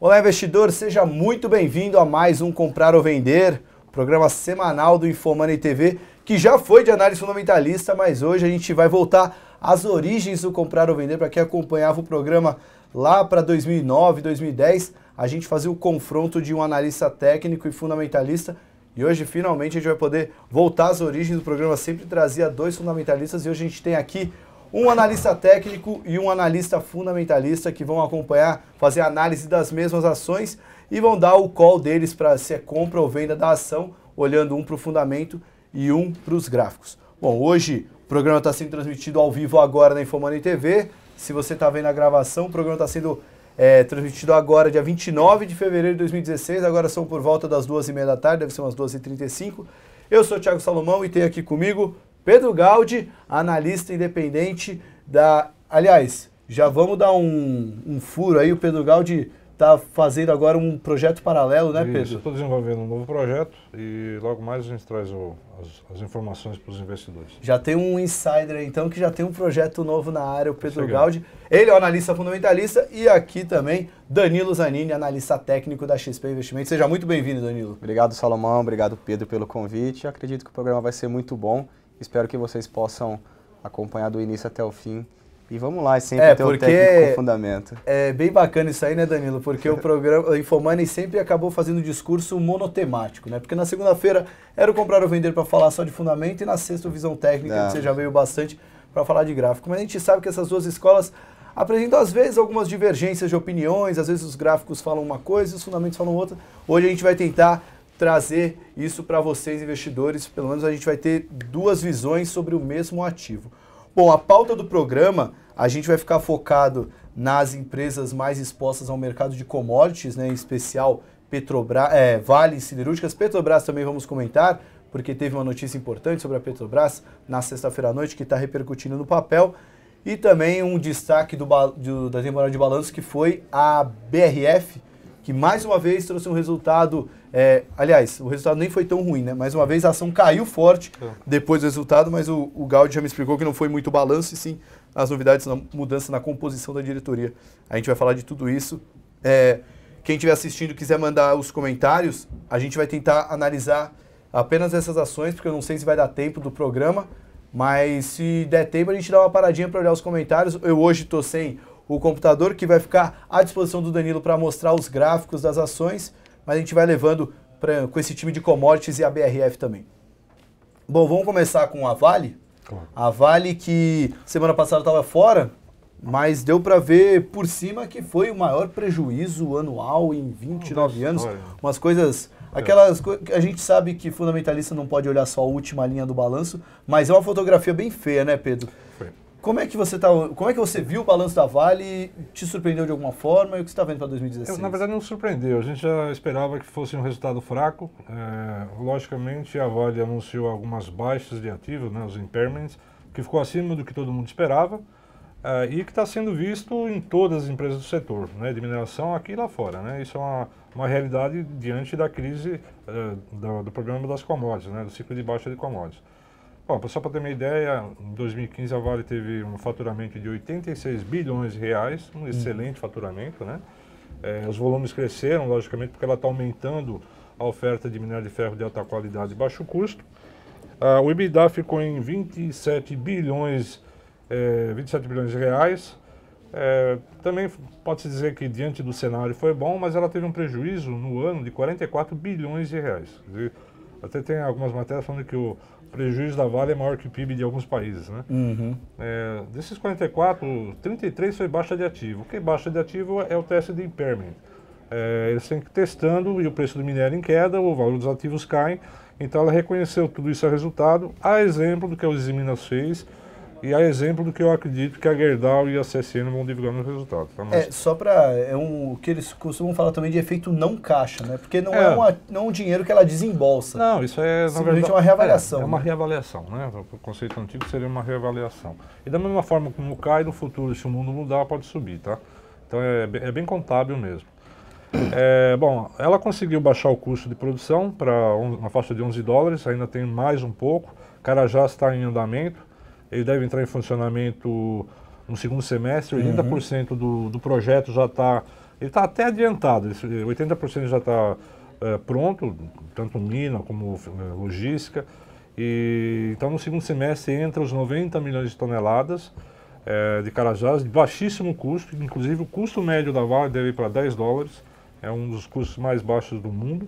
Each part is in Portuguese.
Olá, investidor, seja muito bem-vindo a mais um Comprar ou Vender, programa semanal do Infomoney TV, que já foi de análise fundamentalista, mas hoje a gente vai voltar às origens do Comprar ou Vender. Para quem acompanhava o programa lá para 2009, 2010, a gente fazia o confronto de um analista técnico e fundamentalista, e hoje finalmente a gente vai poder voltar às origens do programa. Sempre trazia dois fundamentalistas e hoje a gente tem aqui um analista técnico e um analista fundamentalista que vão acompanhar, fazer análise das mesmas ações e vão dar o call deles para se é compra ou venda da ação, olhando um para o fundamento e um para os gráficos. Bom, hoje o programa está sendo transmitido ao vivo agora na Infomoney TV. Se você está vendo a gravação, o programa está sendo transmitido agora, dia 29 de fevereiro de 2016. Agora são por volta das 2h30 da tarde, deve ser umas 2h35. Eu sou o Thiago Salomão e tenho aqui comigo Pedro Gaudi, analista independente da... Aliás, já vamos dar um furo aí. O Pedro Gaudi está fazendo agora um projeto paralelo, né, Pedro? Isso, estou desenvolvendo um novo projeto e logo mais a gente traz as informações para os investidores. Já tem um insider aí, então, que já tem um projeto novo na área, o Pedro Gaudi. Ele é o analista fundamentalista e aqui também Danilo Zanini, analista técnico da XP Investimentos. Seja muito bem-vindo, Danilo. Obrigado, Salomão. Obrigado, Pedro, pelo convite. Acredito que o programa vai ser muito bom. Espero que vocês possam acompanhar do início até o fim. E vamos lá, sempre ter o técnico com fundamento. É bem bacana isso aí, né, Danilo? Porque o programa, o Infomoney sempre acabou fazendo um discurso monotemático, né? Porque na segunda-feira era o Comprar ou Vender para falar só de fundamento e na sexta o Visão Técnica, que você já veio bastante para falar de gráfico. Mas a gente sabe que essas duas escolas apresentam, às vezes, algumas divergências de opiniões, às vezes os gráficos falam uma coisa e os fundamentos falam outra. Hoje a gente vai tentar trazer isso para vocês, investidores. Pelo menos a gente vai ter duas visões sobre o mesmo ativo. Bom, a pauta do programa, a gente vai ficar focado nas empresas mais expostas ao mercado de commodities, né, em especial Petrobras, Vale, Siderúrgicas. Petrobras também vamos comentar, porque teve uma notícia importante sobre a Petrobras na sexta-feira à noite que está repercutindo no papel. E também um destaque da temporada de balanço, que foi a BRF, que mais uma vez trouxe um resultado, aliás, o resultado nem foi tão ruim, né? Mais uma vez a ação caiu forte depois do resultado, mas o Gaudi já me explicou que não foi muito balanço, e sim as novidades na mudança na composição da diretoria. A gente vai falar de tudo isso. Quem estiver assistindo e quiser mandar os comentários, a gente vai tentar analisar apenas essas ações, porque eu não sei se vai dar tempo do programa, mas se der tempo a gente dá uma paradinha para olhar os comentários. Eu hoje estou sem o computador, que vai ficar à disposição do Danilo para mostrar os gráficos das ações, mas a gente vai levando com esse time de commodities e a BRF também. Bom, vamos começar com a Vale. Claro. A Vale, que semana passada estava fora, mas deu para ver por cima que foi o maior prejuízo anual em 29 anos. Umas coisas... Aquelas a gente sabe que fundamentalista não pode olhar só a última linha do balanço, mas é uma fotografia bem feia, né, Pedro? Foi. Como é que você viu o balanço da Vale? Te surpreendeu de alguma forma? E o que você está vendo para 2016? Na verdade, não surpreendeu. A gente já esperava que fosse um resultado fraco. Logicamente, a Vale anunciou algumas baixas de ativos, né, os impairments, que ficou acima do que todo mundo esperava e que está sendo visto em todas as empresas do setor, né, de mineração aqui e lá fora. Né? Isso é uma realidade diante da crise do programa das commodities, né, do ciclo de baixa de commodities. Bom, só para ter uma ideia, em 2015 a Vale teve um faturamento de 86 bilhões de reais, um excelente faturamento, né? Os volumes cresceram, logicamente, porque ela está aumentando a oferta de minério de ferro de alta qualidade e baixo custo. O EBITDA ficou em 27 bilhões de reais. Também pode-se dizer que diante do cenário foi bom, mas ela teve um prejuízo no ano de 44 bilhões de reais. Quer dizer, até tem algumas matérias falando que o prejuízo da Vale é maior que o PIB de alguns países, né? Uhum. Desses 44, 33 foi baixa de ativo. O que é baixa de ativo é o teste de impairment. Eles têm que ir testando e o preço do minério em queda, o valor dos ativos cai. Então ela reconheceu tudo isso a resultado, a exemplo do que a Usiminas Minas fez e a exemplo do que eu acredito que a Gerdau e a CSN vão divulgar no resultado. Tá? Só para... o que eles costumam falar também de efeito não caixa, né? Porque não é um dinheiro que ela desembolsa. Não, isso é, na verdade, uma reavaliação. É uma reavaliação, né? O conceito antigo seria uma reavaliação. E da mesma forma como cai no futuro, se o mundo mudar, pode subir, tá? Então é bem contábil mesmo. Bom, ela conseguiu baixar o custo de produção para uma faixa de $11, ainda tem mais um pouco. Carajás está em andamento. Ele deve entrar em funcionamento no segundo semestre. 80% do projeto já está Ele está até adiantado, 80% já está pronto, tanto mina como logística. Então no segundo semestre entra os 90 milhões de toneladas de Carajás, de baixíssimo custo, inclusive o custo médio da Vale deve ir para $10, é um dos custos mais baixos do mundo.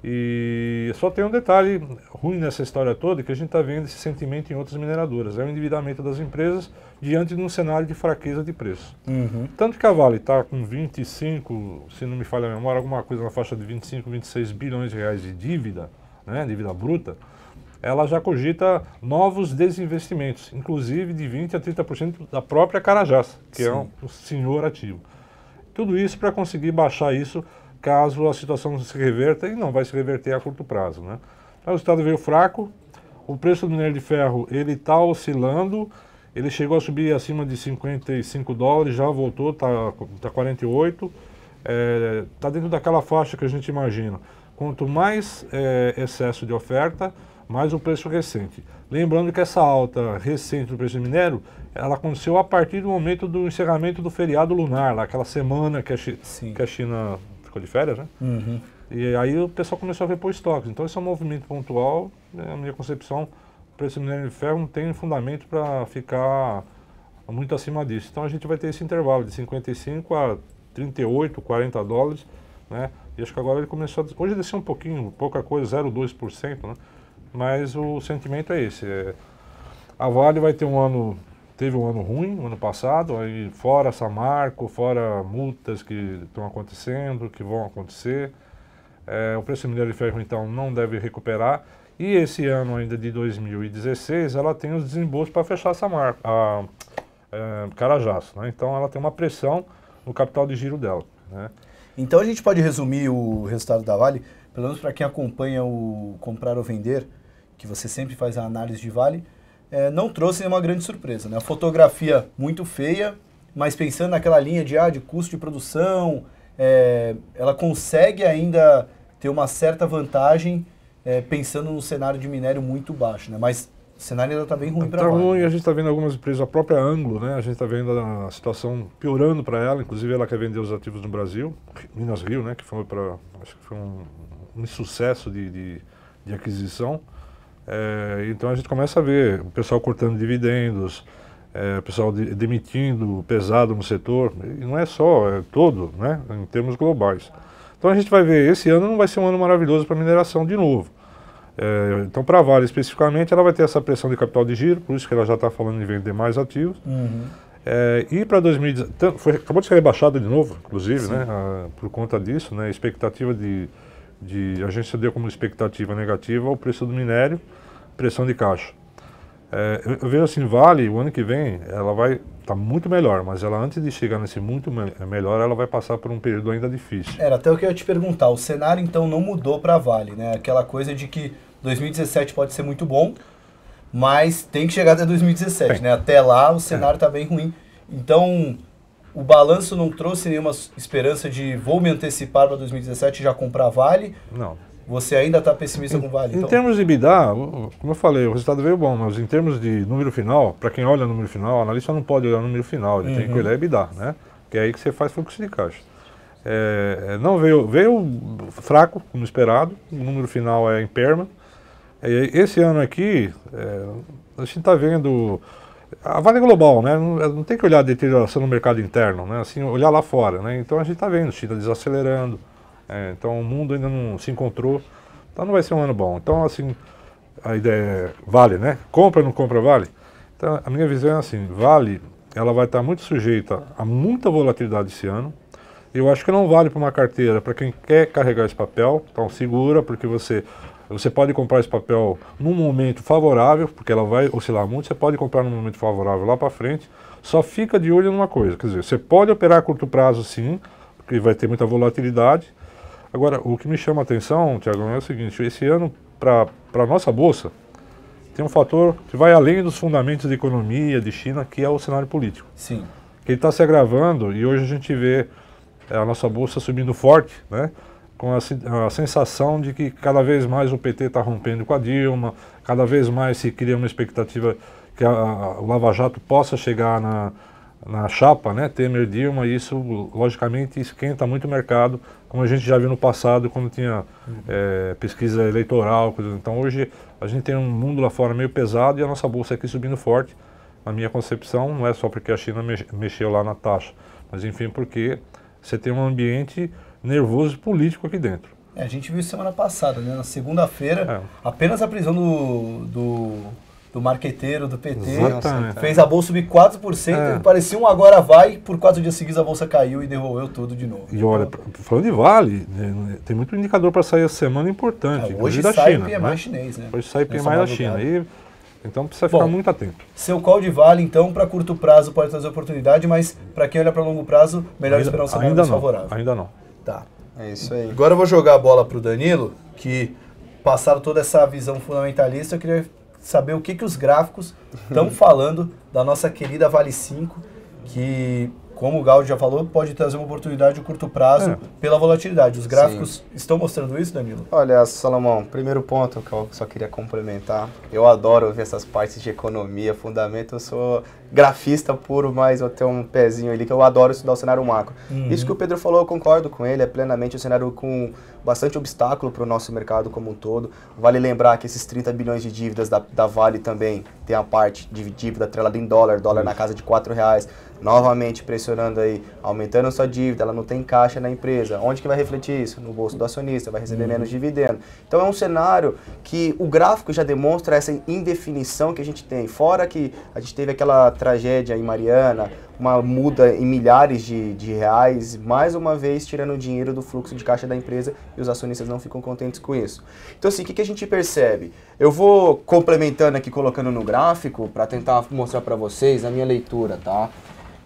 E só tem um detalhe ruim nessa história toda, que a gente está vendo esse sentimento em outras mineradoras, é o endividamento das empresas diante de um cenário de fraqueza de preço. Tanto que a Vale está com 25, se não me falha a memória, alguma coisa na faixa de 25, 26 bilhões de reais de dívida, né, dívida bruta, ela já cogita novos desinvestimentos, inclusive de 20% a 30% da própria Carajás, que é um senhor ativo. Tudo isso para conseguir baixar isso caso a situação não se reverta, e não vai se reverter a curto prazo, né? Então, o resultado veio fraco, o preço do minério de ferro ele está oscilando, ele chegou a subir acima de $55, já voltou, está 48, está dentro daquela faixa que a gente imagina. Quanto mais excesso de oferta, mais o preço recente. Lembrando que essa alta recente do preço do minério, ela aconteceu a partir do momento do encerramento do feriado lunar, lá, aquela semana que a China ficou de férias, né? E aí o pessoal começou a repor estoques. Então esse é um movimento pontual, né? A minha concepção, o preço do minério de ferro não tem fundamento para ficar muito acima disso. Então a gente vai ter esse intervalo de 55 a 38, $40, né? E acho que agora ele começou a... Hoje desceu um pouquinho, pouca coisa, 0,2%, né? Mas o sentimento é esse. A Vale vai ter teve um ano ruim, no ano passado, aí fora Samarco, fora multas que estão acontecendo, que vão acontecer. O preço do minério de ferro, então, não deve recuperar. E esse ano ainda de 2016, ela tem os desembolsos para fechar Carajás, né? Então ela tem uma pressão no capital de giro dela, né? Então a gente pode resumir o resultado da Vale, pelo menos para quem acompanha o Comprar ou Vender, que você sempre faz a análise de Vale, não trouxe nenhuma grande surpresa, né? A fotografia muito feia, mas pensando naquela linha de custo de produção, ela consegue ainda ter uma certa vantagem pensando no cenário de minério muito baixo, né? Mas o cenário ainda está bem ruim para a Vale. Está ruim, a gente está vendo algumas empresas, a própria Anglo, né? A gente está vendo a situação piorando para ela, inclusive ela quer vender os ativos no Brasil, Minas Rio, né? Que foi acho que foi um insucesso de aquisição. Então a gente começa a ver o pessoal cortando dividendos, o pessoal demitindo pesado no setor, e não é só, é todo, né, em termos globais. Então a gente vai ver, esse ano não vai ser um ano maravilhoso para a mineração de novo. Então para a Vale especificamente, ela vai ter essa pressão de capital de giro, por isso que ela já está falando em vender mais ativos. E para 2019, acabou de ser rebaixada de novo, inclusive, né, por conta disso, né, expectativa a gente deu como expectativa negativa o preço do minério, pressão de caixa. Eu vejo assim, Vale, o ano que vem, ela vai estar muito melhor, mas ela antes de chegar nesse muito melhor, ela vai passar por um período ainda difícil. Era até o que eu ia te perguntar, o cenário então não mudou para a Vale, né? Aquela coisa de que 2017 pode ser muito bom, mas tem que chegar até 2017, né? Até lá o cenário está bem ruim. Então, o balanço não trouxe nenhuma esperança de vou me antecipar para 2017 e já comprar Vale? Não. Você ainda está pessimista com Vale? Em termos de EBITDA, como eu falei, o resultado veio bom, mas em termos de número final, para quem olha o número final, o analista não pode olhar o número final, ele tem que olhar EBITDA, né? Que é aí que você faz fluxo de caixa. Não veio fraco, como esperado, o número final é impairment. Esse ano aqui, a gente está vendo... A Vale é global, né? Não tem que olhar a deterioração no mercado interno, né? Assim, olhar lá fora, né? Então a gente está vendo China desacelerando, então o mundo ainda não se encontrou, então não vai ser um ano bom. Então assim, a ideia é Vale, né? Compra ou não compra Vale? Então a minha visão é assim, Vale, ela vai estar muito sujeita a muita volatilidade esse ano. Eu acho que não vale para uma carteira, para quem quer carregar esse papel, então segura, porque você pode comprar esse papel num momento favorável, porque ela vai oscilar muito, você pode comprar num momento favorável lá para frente, só fica de olho numa coisa, quer dizer, você pode operar a curto prazo sim, porque vai ter muita volatilidade. Agora, o que me chama a atenção, Thiago, é o seguinte, esse ano, para a nossa Bolsa, tem um fator que vai além dos fundamentos de economia, de China, que é o cenário político. Sim. Que ele está se agravando e hoje a gente vê a nossa Bolsa subindo forte, né? Com a sensação de que cada vez mais o PT está rompendo com a Dilma, cada vez mais se cria uma expectativa que o Lava Jato possa chegar na chapa, né, Temer-Dilma, e isso logicamente esquenta muito o mercado, como a gente já viu no passado quando tinha pesquisa eleitoral, então hoje a gente tem um mundo lá fora meio pesado e a nossa bolsa aqui subindo forte, na minha concepção, não é só porque a China mexeu lá na taxa, mas enfim porque você tem um ambiente nervoso político aqui dentro. A gente viu isso semana passada, né? Na segunda-feira, apenas a prisão do marqueteiro do PT fez a bolsa subir 4%, parecia um agora vai, por 4 dias seguidos a bolsa caiu e devolveu tudo de novo. E olha, falando de Vale, tem muito indicador para sair essa semana importante, hoje da sai China, o PMI chinês, né? Hoje sai o PMI da China, então precisa ficar muito atento. Seu call de Vale, então, para curto prazo pode trazer oportunidade, mas para quem olha para longo prazo, melhor esperar um cenário mais favorável. Ainda não. Tá. É isso aí. Agora eu vou jogar a bola para o Danilo, que passaram toda essa visão fundamentalista, eu queria saber o que os gráficos estão falando da nossa querida Vale 5, que, como o Gaudi já falou, pode trazer uma oportunidade de curto prazo pela volatilidade. Os gráficos estão mostrando isso, Danilo? Olha, Salomão, primeiro ponto que eu só queria complementar, eu adoro ver essas partes de economia, fundamento, eu sou grafista puro, mas eu tenho um pezinho ali que eu adoro estudar o cenário macro. Isso que o Pedro falou, eu concordo com ele, é plenamente um cenário com bastante obstáculo para o nosso mercado como um todo. Vale lembrar que esses 30 bilhões de dívidas da Vale também tem a parte de dívida atrelada em dólar na casa de R$4, novamente pressionando aí, aumentando a sua dívida, ela não tem caixa na empresa. Onde que vai refletir isso? No bolso do acionista, vai receber menos dividendo. Então é um cenário que o gráfico já demonstra essa indefinição que a gente tem. Fora que a gente teve aquela tragédia em Mariana, uma muda em milhares de reais, mais uma vez tirando dinheiro do fluxo de caixa da empresa e os acionistas não ficam contentes com isso. Então assim, o que a gente percebe? Eu vou complementando aqui, colocando no gráfico, para tentar mostrar para vocês a minha leitura, tá?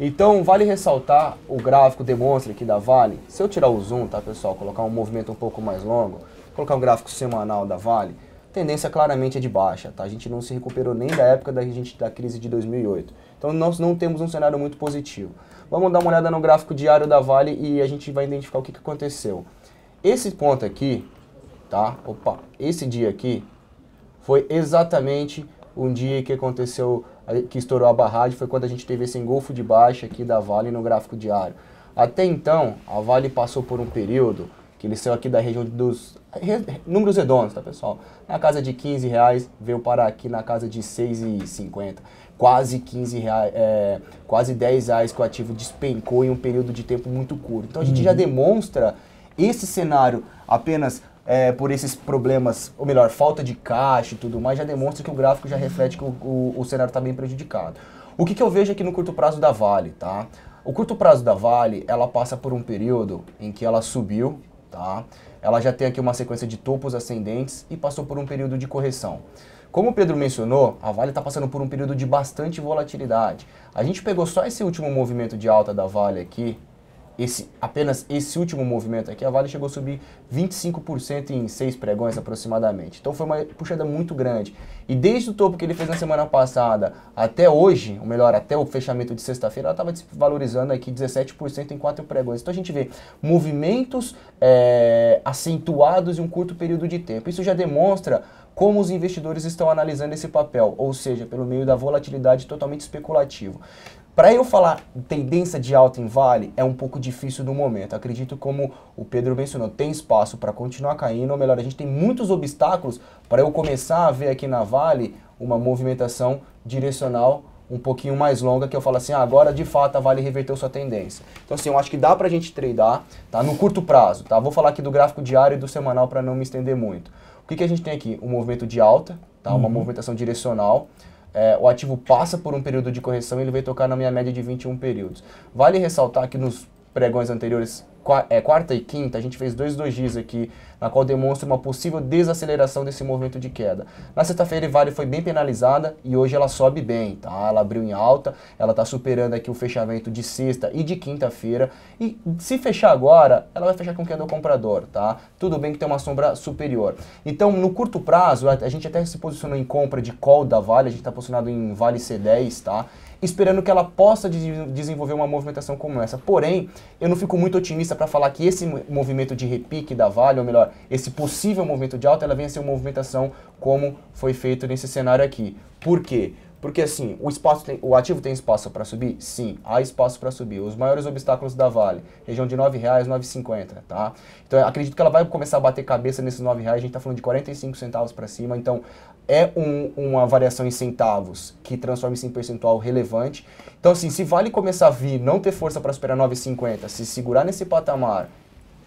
Então, vale ressaltar, o gráfico demonstra aqui da Vale, se eu tirar o zoom, tá pessoal, colocar um movimento um pouco mais longo, colocar um gráfico semanal da Vale, a tendência claramente é de baixa, tá? A gente não se recuperou nem da época da crise de 2008. Então, nós não temos um cenário muito positivo. Vamos dar uma olhada no gráfico diário da Vale e a gente vai identificar o que aconteceu. Esse ponto aqui, tá? Esse dia aqui foi exatamente um dia que aconteceu, que estourou a barragem, foi quando a gente teve esse engolfo de baixa aqui da Vale no gráfico diário. Até então, a Vale passou por um período que ele saiu aqui da região dos números redondos, tá pessoal? Na casa de R$15, veio parar aqui na casa de R$6,50. Quase R$15, quase R$10 que o ativo despencou em um período de tempo muito curto. Então a gente já demonstra esse cenário apenas por esses problemas, ou melhor, falta de caixa e tudo mais, já demonstra que o gráfico já reflete que o cenário está bem prejudicado. O que eu vejo aqui no curto prazo da Vale, tá? O curto prazo da Vale, ela passa por um período em que ela subiu, tá? Ela já tem aqui uma sequência de topos ascendentes e passou por um período de correção. Como o Pedro mencionou, a Vale está passando por um período de bastante volatilidade. A gente pegou só esse último movimento de alta da Vale aqui, apenas esse último movimento aqui, a Vale chegou a subir 25% em 6 pregões aproximadamente. Então foi uma puxada muito grande. E desde o topo que ele fez na semana passada até hoje, ou melhor, até o fechamento de sexta-feira, ela estava valorizando aqui 17% em 4 pregões. Então a gente vê movimentos acentuados em um curto período de tempo. Isso já demonstra como os investidores estão analisando esse papel, ou seja, pelo meio da volatilidade totalmente especulativo. Para eu falar tendência de alta em Vale, é um pouco difícil no momento. Acredito, como o Pedro mencionou, tem espaço para continuar caindo, ou melhor, a gente tem muitos obstáculos para eu começar a ver aqui na Vale uma movimentação direcional um pouquinho mais longa, que eu falo assim, agora de fato a Vale reverteu sua tendência. Então assim, eu acho que dá pra gente tradear, tá? No curto prazo, tá? Vou falar aqui do gráfico diário e do semanal para não me estender muito. O que a gente tem aqui? Um movimento de alta, tá? Uma movimentação direcional. O ativo passa por um período de correção e ele vai tocar na minha média de 21 períodos. Vale ressaltar que nos pregões anteriores, quarta e quinta, a gente fez dois dojis aqui, na qual demonstra uma possível desaceleração desse movimento de queda. Na sexta-feira, a Vale foi bem penalizada e hoje ela sobe bem, tá? Ela abriu em alta, ela está superando aqui o fechamento de sexta e de quinta-feira. E se fechar agora, ela vai fechar com queda ao comprador, tá? Tudo bem que tem uma sombra superior. Então, no curto prazo, a gente até se posicionou em compra de call da Vale, a gente está posicionado em Vale C10, tá? Esperando que ela possa desenvolver uma movimentação como essa. Porém, eu não fico muito otimista para falar que esse movimento de repique da Vale, ou melhor, esse possível movimento de alta, ela venha a ser uma movimentação como foi feito nesse cenário aqui. Por quê? Porque assim, o ativo tem espaço para subir? Sim, há espaço para subir. Os maiores obstáculos da Vale, região de R$ 9,00, 9,50, tá? Então eu acredito que ela vai começar a bater cabeça nesses R$ 9,00, a gente está falando de 45 centavos para cima, então é uma variação em centavos que transforma isso em percentual relevante. Então assim, se Vale começar a vir, não ter força para superar 9,50, se segurar nesse patamar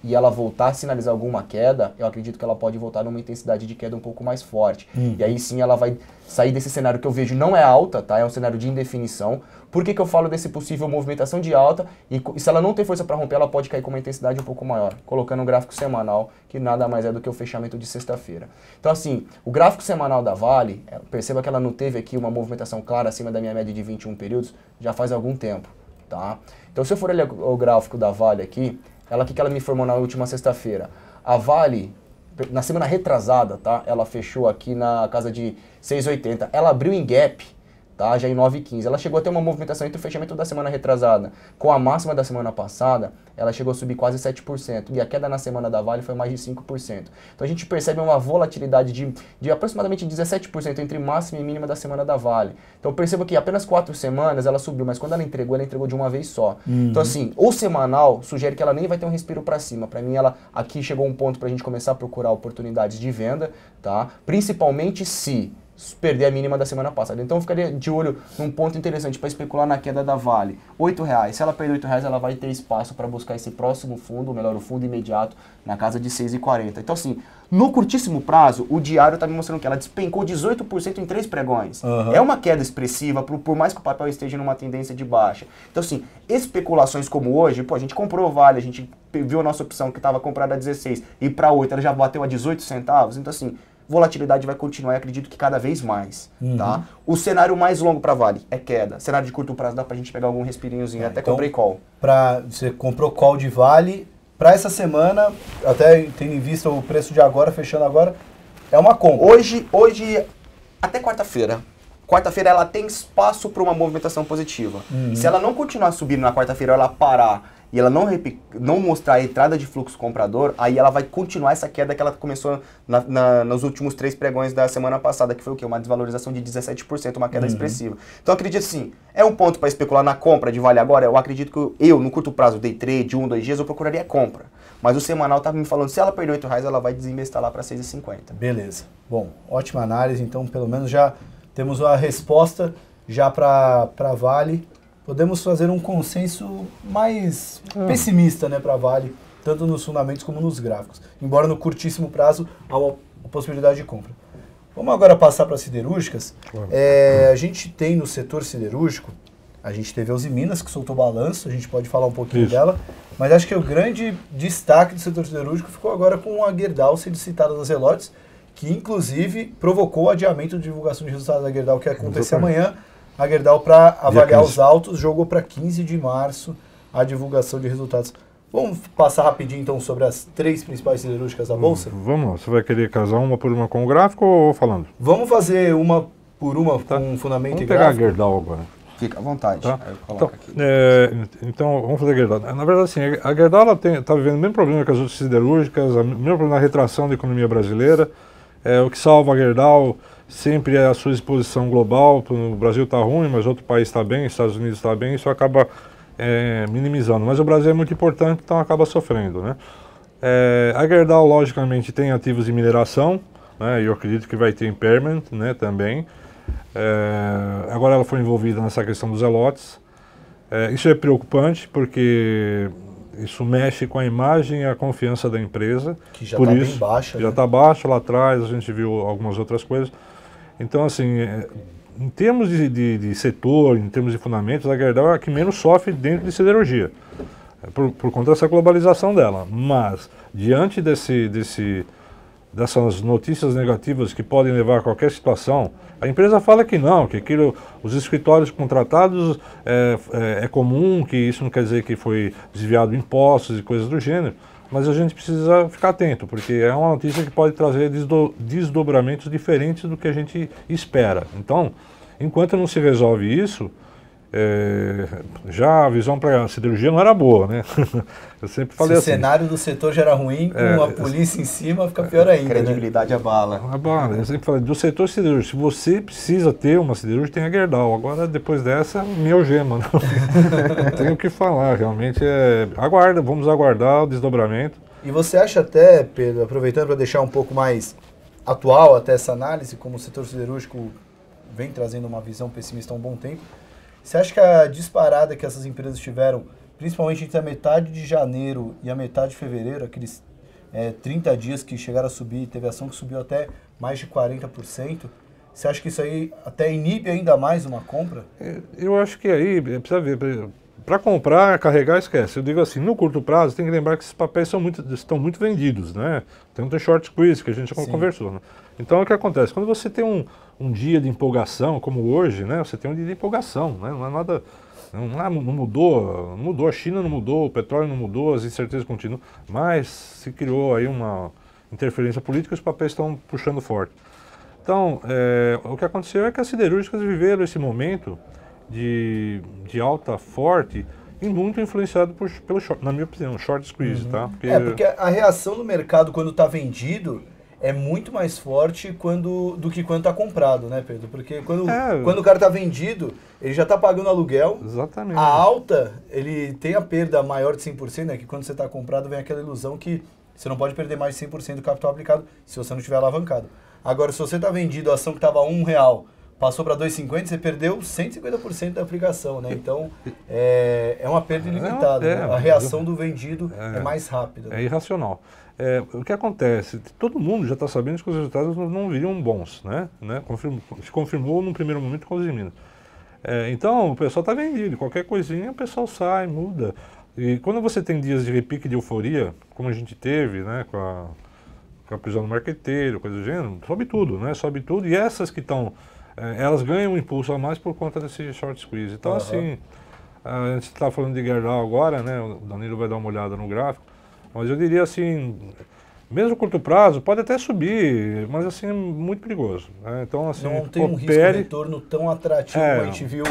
e ela voltar a sinalizar alguma queda, eu acredito que ela pode voltar numa intensidade de queda um pouco mais forte. E aí sim ela vai sair desse cenário que eu vejo não é alta, tá? É um cenário de indefinição. Por que que eu falo desse possível movimentação de alta? E se ela não tem força para romper, ela pode cair com uma intensidade um pouco maior, colocando um gráfico semanal, que nada mais é do que o fechamento de sexta-feira. Então assim, o gráfico semanal da Vale, perceba que ela não teve aqui uma movimentação clara acima da minha média de 21 períodos, já faz algum tempo, tá? Então se eu for olhar o gráfico da Vale aqui, o que ela me informou na última sexta-feira? A Vale, na semana retrasada, tá? Ela fechou aqui na casa de 6,80. Ela abriu em gap, tá? Já em 9,15. Ela chegou a ter uma movimentação entre o fechamento da semana retrasada com a máxima da semana passada, ela chegou a subir quase 7%. E a queda na semana da Vale foi mais de 5%. Então a gente percebe uma volatilidade de aproximadamente 17% entre máxima e mínima da semana da Vale. Então eu percebo que apenas 4 semanas ela subiu, mas quando ela entregou de uma vez só. Então assim, o semanal sugere que ela nem vai ter um respiro para cima. Para mim, ela aqui chegou um ponto para a gente começar a procurar oportunidades de venda, tá? Principalmente se perder a mínima da semana passada. Então eu ficaria de olho num ponto interessante para especular na queda da Vale. R$8. Se ela perder R$8, ela vai ter espaço para buscar esse próximo fundo, ou melhor, o fundo imediato, na casa de 6,40. Então assim, no curtíssimo prazo, o diário está me mostrando que ela despencou 18% em 3 pregões. É uma queda expressiva, por mais que o papel esteja numa tendência de baixa. Então assim, especulações como hoje, pô, a gente comprou o Vale, a gente viu a nossa opção que estava comprada a 16 e para 8, ela já bateu a 18 centavos. Então assim, volatilidade vai continuar e acredito que cada vez mais, tá? O cenário mais longo para Vale é queda. Cenário de curto prazo dá pra gente pegar algum respirinhozinho. Até então, comprei call. Você comprou call de Vale para essa semana, até tendo em vista o preço de agora, fechando agora, é uma compra. Hoje até quarta-feira. Quarta-feira ela tem espaço para uma movimentação positiva. Se ela não continuar subindo na quarta-feira, ela parar e ela não mostrar a entrada de fluxo comprador, aí ela vai continuar essa queda que ela começou nos últimos 3 pregões da semana passada, que foi o quê? Uma desvalorização de 17%, uma queda expressiva. Então acredito assim, é um ponto para especular na compra de Vale agora? Eu acredito que eu, no curto prazo, day trade, 1, 2 dias, eu procuraria compra. Mas o semanal estava me falando, se ela perder R$8, ela vai desinvestir lá para 6,50. Beleza. Bom, ótima análise, então pelo menos já temos a resposta já para Vale. Podemos fazer um consenso mais pessimista, né, para Vale, tanto nos fundamentos como nos gráficos. Embora no curtíssimo prazo há uma possibilidade de compra. Vamos agora passar para siderúrgicas. A gente tem no setor siderúrgico, a gente teve a Uzi Minas, que soltou balanço, a gente pode falar um pouquinho dela, mas acho que o grande destaque do setor siderúrgico ficou agora com a Gerdau sendo citada nas relotes, que inclusive provocou o adiamento de divulgação de resultados da Gerdau, que ia acontecer amanhã. A Gerdau, para avaliar os autos, jogou para 15 de março a divulgação de resultados. Vamos passar rapidinho, então, sobre as 3 principais siderúrgicas da Bolsa? Vamos lá. Você vai querer casar uma por uma com o gráfico ou falando? Vamos fazer uma por uma com fundamento e gráfico? Vamos pegar a Gerdau agora. Fica à vontade. Tá? Então, vamos fazer a Gerdau. Na verdade, assim, a Gerdau está vivendo o mesmo problema que as outras siderúrgicas, o mesmo problema da retração da economia brasileira. O que salva a Gerdau sempre é a sua exposição global. O Brasil está ruim, mas outro país está bem, Estados Unidos está bem, isso acaba minimizando. Mas o Brasil é muito importante, então acaba sofrendo, né? A Gerdau, logicamente, tem ativos de mineração, né? E eu acredito que vai ter impairment, né, também. Agora ela foi envolvida nessa questão dos zelotes. Isso é preocupante, porque isso mexe com a imagem e a confiança da empresa. Que já está bem baixa. Já está baixa lá atrás, a gente viu algumas outras coisas. Então, assim, em termos de setor, em termos de fundamentos, a Gerdau é a que menos sofre dentro de siderurgia, por conta dessa globalização dela. Mas, diante dessas notícias negativas que podem levar a qualquer situação, a empresa fala que não, que os escritórios contratados é comum, que isso não quer dizer que foi desviado impostos e coisas do gênero, mas a gente precisa ficar atento, porque é uma notícia que pode trazer desdobramentos diferentes do que a gente espera. Então, enquanto não se resolve isso, já a visão para a siderurgia não era boa, né? Eu sempre falei assim. Se o cenário do setor já era ruim, com a polícia em cima, fica pior ainda. Credibilidade abala. Abala. Eu sempre falei, do setor siderúrgico, se você precisa ter uma siderúrgica, tem a Gerdau. Agora, depois dessa, me algema. Não tenho o que falar, realmente vamos aguardar o desdobramento. E você acha até, Pedro, aproveitando para deixar um pouco mais atual até essa análise, como o setor siderúrgico vem trazendo uma visão pessimista há um bom tempo, você acha que a disparada que essas empresas tiveram, principalmente entre a metade de janeiro e a metade de fevereiro, aqueles 30 dias que chegaram a subir, teve ação que subiu até mais de 40%, você acha que isso aí até inibe ainda mais uma compra? Eu acho que aí, precisa ver, para comprar, carregar, esquece. Eu digo assim, no curto prazo, tem que lembrar que esses papéis estão muito vendidos, né? Tem um short squeeze, que a gente conversou, né? Então, o que acontece? Quando você tem um dia de empolgação, como hoje, né? Você tem um dia de empolgação, né? Não é nada... Não mudou a China, não mudou, o petróleo não mudou, as incertezas continuam, mas se criou aí uma interferência política e os papéis estão puxando forte. Então, o que aconteceu é que as siderúrgicas viveram esse momento de alta forte e muito influenciado pelo short, na minha opinião, short squeeze, tá? Porque a reação do mercado quando está vendido é muito mais forte do que quando está comprado, né, Pedro? Porque quando o cara está vendido, ele já está pagando aluguel. Exatamente. A alta, ele tem a perda maior de 100%, né? Que quando você está comprado vem aquela ilusão que você não pode perder mais de 100% do capital aplicado se você não tiver alavancado. Agora, se você está vendido a ação que estava R$1, passou para 2,50, você perdeu 150% da aplicação, né? Então, é uma perda ilimitada. Né? A reação do vendido é mais rápida. Né? É irracional. O que acontece? Todo mundo já está sabendo que os resultados não viriam bons, né? Se confirmou no primeiro momento com as Minas. Então, o pessoal está vendido. Qualquer coisinha, o pessoal sai, muda. E quando você tem dias de repique de euforia, como a gente teve, né? Com a prisão do marqueteiro, coisa do gênero, sobe tudo, né? Sobe tudo. E essas que estão... elas ganham um impulso a mais por conta desse short squeeze. Então, assim, a gente está falando de Gerdau agora, né? O Danilo vai dar uma olhada no gráfico. Mas eu diria assim, mesmo curto prazo, pode até subir, mas assim, é muito perigoso. Né? Então, assim, não tem um risco de retorno tão atrativo como a gente viu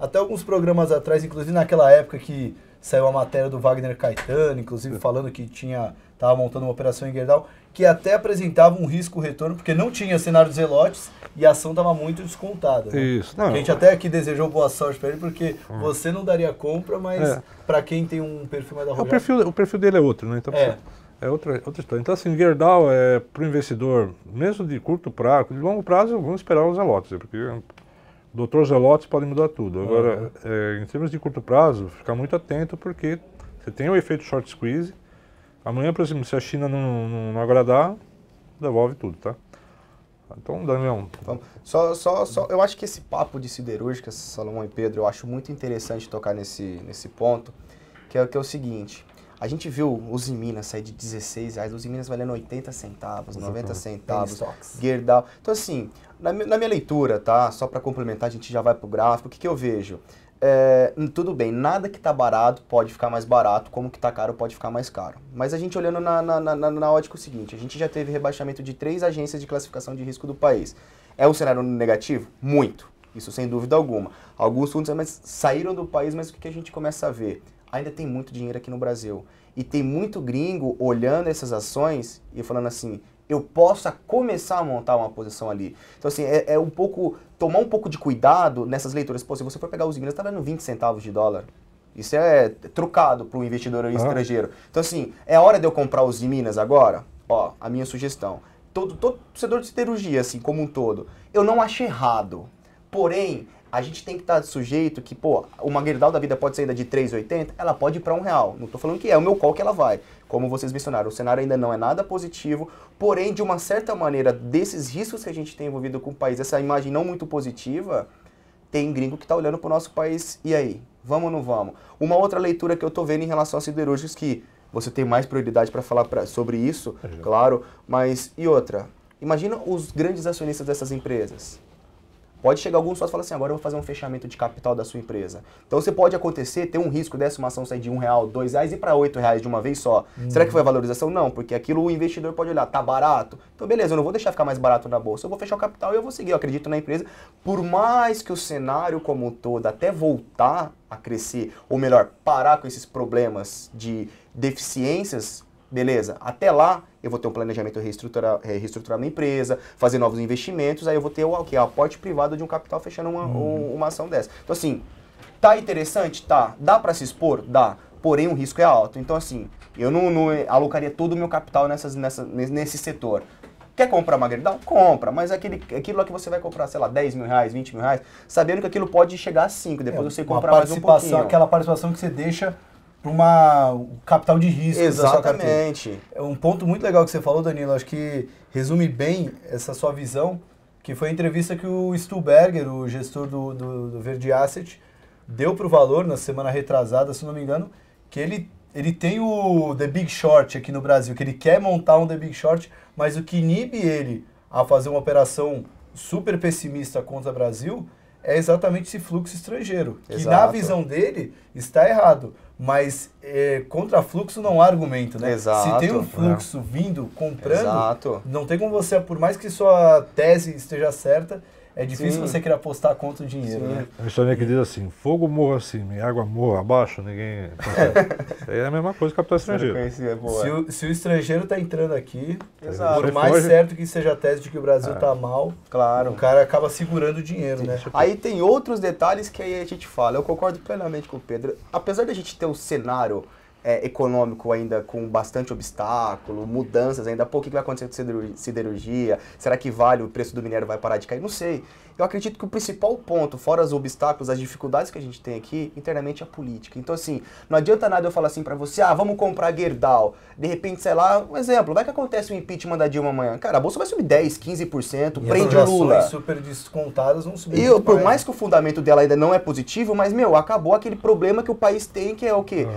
até alguns programas atrás, inclusive naquela época que saiu a matéria do Wagner Caetano, inclusive falando que estava montando uma operação em Gerdau, que até apresentava um risco-retorno, porque não tinha cenário de zelotes e a ação estava muito descontada. Né? Isso. Não, a gente até aqui desejou boa sorte para ele, porque você não daria compra, mas para quem tem um perfil mais arrojado... O perfil dele é outro, né? Então, é outra história. Então, assim, Gerdau para o investidor, mesmo de curto prazo, de longo prazo, vamos esperar os zelotes, porque o doutor zelotes pode mudar tudo. Agora, em termos de curto prazo, ficar muito atento, porque você tem o efeito short squeeze. Amanhã, por exemplo, se a China não agradar, devolve tudo, tá? Então, Daniel... Eu acho que esse papo de siderúrgicas, Salomão e Pedro, eu acho muito interessante tocar nesse ponto, que é o seguinte, a gente viu os Minas sair de R$16, os Minas valendo 80 centavos, 90 centavos, Gerdau. Então, assim, na minha leitura, tá? Só para complementar, a gente já vai pro gráfico, o que eu vejo? Tudo bem, nada que está barato pode ficar mais barato, como que está caro pode ficar mais caro. Mas a gente olhando na ótica o seguinte, a gente já teve rebaixamento de 3 agências de classificação de risco do país. É um cenário negativo? Muito, isso sem dúvida alguma. Alguns fundos saíram do país, mas o que a gente começa a ver? Ainda tem muito dinheiro aqui no Brasil. E tem muito gringo olhando essas ações e falando assim, eu possa começar a montar uma posição ali. Então, assim, tomar um pouco de cuidado nessas leituras. Pô, se você for pegar os Minas, está dando 20 centavos de dólar. Isso é trucado para o investidor estrangeiro. Então, assim, é hora de eu comprar os Minas agora? Ó, a minha sugestão. Todo torcedor de siderurgia, assim, como um todo, eu não acho errado. Porém, a gente tem que estar sujeito que, uma Gerdau da vida pode sair de 3,80, ela pode ir para R$1. Não estou falando que é o meu call que ela vai. Como vocês mencionaram, o cenário ainda não é nada positivo, porém, de uma certa maneira, desses riscos que a gente tem envolvido com o país, essa imagem não muito positiva, tem gringo que está olhando para o nosso país, e aí? Vamos ou não vamos? Uma outra leitura que eu estou vendo em relação a siderúrgicas, que você tem mais prioridade para falar sobre isso, claro, mas e outra? Imagina os grandes acionistas dessas empresas. Pode chegar algum sócio e falar assim, agora eu vou fazer um fechamento de capital da sua empresa. Então você pode acontecer, ter um risco dessa uma ação sair de R$1, R$2 e para R$8 de uma vez só. Será que foi a valorização? Não, porque aquilo o investidor pode olhar, tá barato? Então beleza, eu não vou deixar ficar mais barato na bolsa, eu vou fechar o capital e eu vou seguir, eu acredito na empresa. Por mais que o cenário como um todo até voltar a crescer, ou melhor, parar com esses problemas de deficiências, beleza, até lá eu vou ter um planejamento reestruturar minha empresa, fazer novos investimentos, aí eu vou ter o aporte privado de um capital fechando uma ação dessa. Então assim, tá interessante? Tá. Dá para se expor? Dá. Porém o risco é alto. Então assim, eu não alocaria todo o meu capital nesse setor. Quer comprar uma Gerdau? Compra, mas aquilo lá que você vai comprar, sei lá, R$10 mil, R$20 mil, sabendo que aquilo pode chegar a 5, depois você comprar mais um pouquinho. Aquela participação que você deixa para um capital de risco. Exatamente. É um ponto muito legal que você falou, Danilo, acho que resume bem essa sua visão, que foi a entrevista que o Stuhlberger, o gestor do Verde Asset, deu para o Valor na semana retrasada, se não me engano, que ele tem o The Big Short aqui no Brasil, que ele quer montar um The Big Short, mas o que inibe ele a fazer uma operação super pessimista contra o Brasil é exatamente esse fluxo estrangeiro, que na visão dele está errado, mas contra fluxo não há argumento, né? Exato. Se tem um fluxo vindo, comprando, não tem como você, por mais que sua tese esteja certa, é difícil você querer apostar contra o dinheiro, né? A história que diz assim, fogo morra acima e água morra abaixo, ninguém... É a mesma coisa que capital estrangeiro. Se o estrangeiro está entrando aqui, Exato. por mais certo que seja a tese de que o Brasil está mal, claro, o cara acaba segurando o dinheiro, né? Aí tem outros detalhes que aí a gente fala, eu concordo plenamente com o Pedro. Apesar da gente ter um cenário econômico ainda com bastante obstáculo, mudanças ainda, pô, o que vai acontecer com siderurgia? Será que vale, o preço do minério vai parar de cair? Não sei. Eu acredito que o principal ponto, fora os obstáculos, as dificuldades que a gente tem aqui, internamente é a política. Então, assim, não adianta nada eu falar assim pra você, vamos comprar Gerdau. De repente, sei lá, um exemplo, vai que acontece o impeachment da Dilma amanhã. Cara, a bolsa vai subir 10, 15%, prende o Lula. As super descontadas vão subir. E por mais que o fundamento dela ainda não é positivo, mas, acabou aquele problema que o país tem, que é o quê?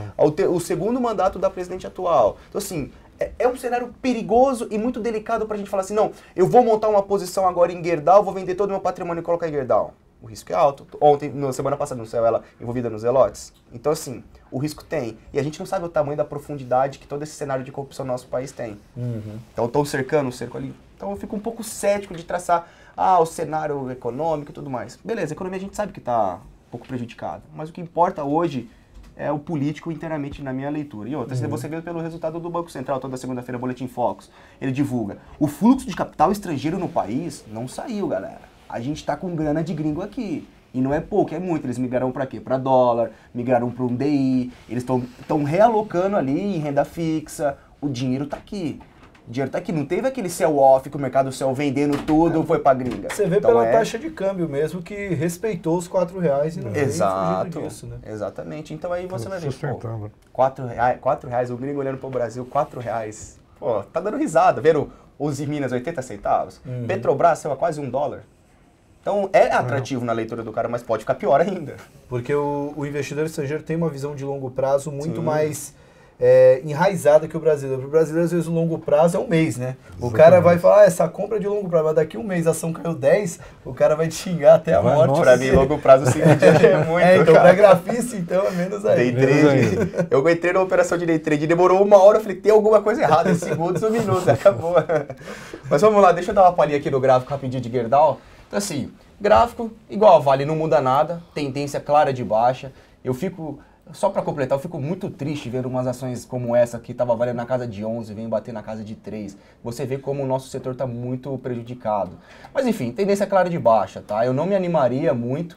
O segundo mandato da presidente atual. Então, assim, é um cenário perigoso e muito delicado pra gente falar assim, não, eu vou montar uma posição agora em Gerdau, vou vender todo o meu patrimônio e colocar em Gerdau. O risco é alto. Ontem, semana passada, não saiu ela envolvida nos Zelotes. Então, assim, o risco tem. E a gente não sabe o tamanho da profundidade que todo esse cenário de corrupção no nosso país tem. Então, estão cercando o cerco ali. Então, eu fico um pouco cético de traçar, o cenário econômico e tudo mais. Beleza, a economia a gente sabe que está um pouco prejudicada. Mas o que importa hoje é o político inteiramente na minha leitura. E outra, se você vê pelo resultado do Banco Central, toda segunda-feira, Boletim Focus, ele divulga. O fluxo de capital estrangeiro no país não saiu, galera. A gente tá com grana de gringo aqui. E não é pouco, é muito. Eles migraram para quê? Para dólar, migraram para um DI, eles estão realocando ali em renda fixa. O dinheiro tá aqui. O dinheiro tá aqui, não teve aquele sell-off que o mercado sell vendendo tudo, foi pra gringa. Você vê então pela taxa de câmbio mesmo, que respeitou os R$4 e não veio fugindo disso, né? Exatamente, então aí você vai ver, sustentando. R$4, o gringo olhando pro Brasil, R$4. Pô, tá dando risada, viram os Minas 80 centavos? Petrobras saiu a quase $1. Então é atrativo na leitura do cara, mas pode ficar pior ainda. Porque o investidor estrangeiro tem uma visão de longo prazo muito mais enraizada que o brasileiro. Para o brasileiro, às vezes, o longo prazo é um mês, né? O cara vai falar, essa compra é de longo prazo, mas daqui um mês a ação caiu 10, o cara vai te xingar até a morte. Para mim, longo prazo, 5 dias é muito, então, para grafista, então, é menos aí. Day trade. Eu entrei na operação de day trade, demorou 1 hora, eu falei, tem alguma coisa errada, em segundos, 1 minuto, acabou. Mas vamos lá, deixa eu dar uma palhinha aqui no gráfico rapidinho de Gerdau. Então, assim, gráfico, igual a Vale, não muda nada, tendência clara de baixa. Eu fico, só para completar, eu fico muito triste vendo umas ações como essa, que estava valendo na casa de 11, vem bater na casa de 3. Você vê como o nosso setor está muito prejudicado. Mas enfim, tendência clara de baixa, tá? Eu não me animaria muito.